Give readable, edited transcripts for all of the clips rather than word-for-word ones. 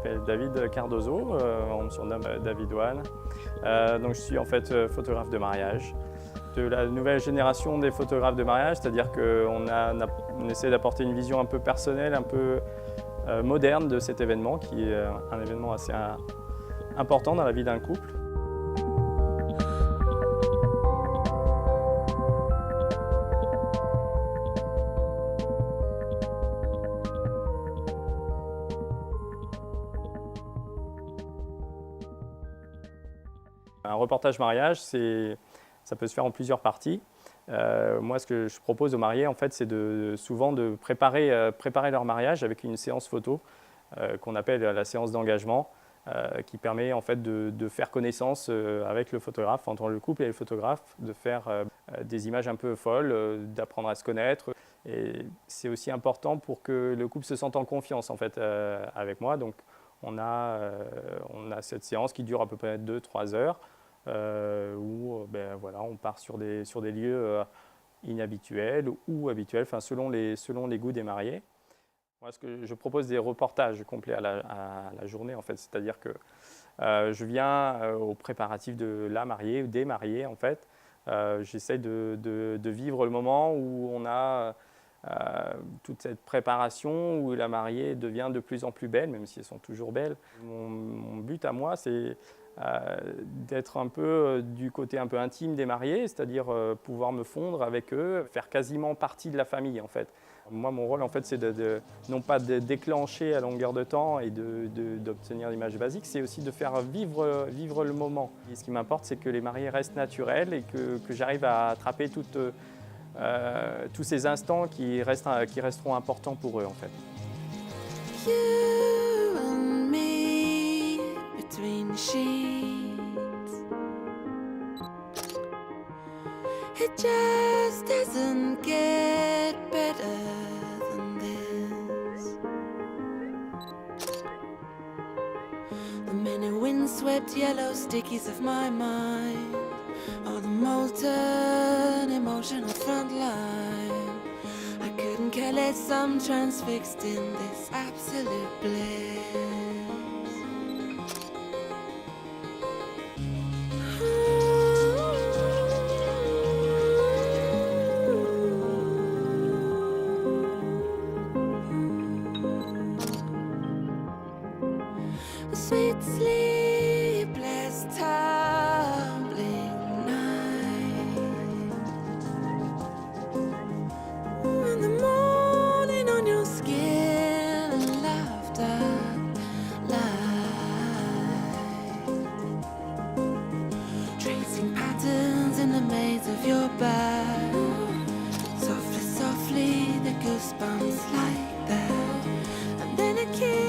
m'appelle David Cardozo, on me surnomme David One. Donc je suis en fait photographe de mariage. De la nouvelle génération des photographes de mariage, c'est-à-dire qu'on essaie d'apporter une vision un peu personnelle, un peu moderne de cet événement, qui est un événement assez important dans la vie d'un couple. Un reportage mariage, ça peut se faire en plusieurs parties. Moi, ce que je propose aux mariés, en fait, c'est souvent de préparer leur mariage avec une séance photo qu'on appelle la séance d'engagement, qui permet en fait de faire connaissance avec le photographe, entre le couple et le photographe, de faire des images un peu folles, d'apprendre à se connaître. Et c'est aussi important pour que le couple se sente en confiance en fait avec moi. Donc, on a cette séance qui dure à peu près 2-3 heures. Où voilà, on part sur des lieux inhabituels ou habituels, enfin, selon les goûts des mariés. Moi, je propose des reportages complets à la journée, en fait. C'est-à-dire que je viens aux préparatifs de la mariée ou des mariés, en fait. J'essaie de vivre le moment où on a toute cette préparation, où la mariée devient de plus en plus belle, même si elles sont toujours belles. Mon but à moi, c'est d'être un peu du côté un peu intime des mariés, c'est-à-dire pouvoir me fondre avec eux, faire quasiment partie de la famille en fait. Moi, mon rôle en fait, c'est non pas de déclencher à longueur de temps et d'obtenir l'image basique, c'est aussi de faire vivre le moment. Et ce qui m'importe, c'est que les mariés restent naturels et que j'arrive à attraper tous ces instants qui resteront importants pour eux en fait. You and me between the sheets. It just doesn't get better than this. The many windswept yellow stickies of my mind, or the molten emotional front line. I couldn't care less, I'm transfixed in this absolute bliss. A sweet sleepless tumbling night. In the morning on your skin and laughter light. Tracing patterns in the maze of your back. Softly, softly, the goosebumps like that. And then a kiss.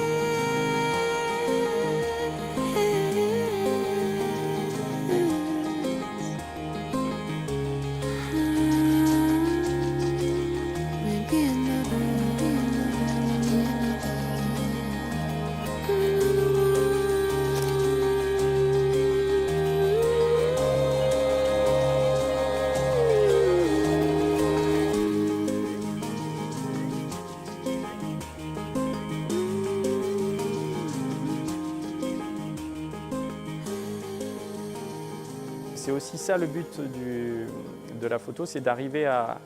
C'est aussi ça le but de la photo, c'est d'arriver à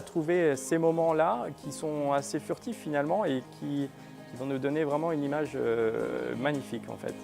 trouver ces moments-là qui sont assez furtifs finalement et qui vont nous donner vraiment une image magnifique en fait.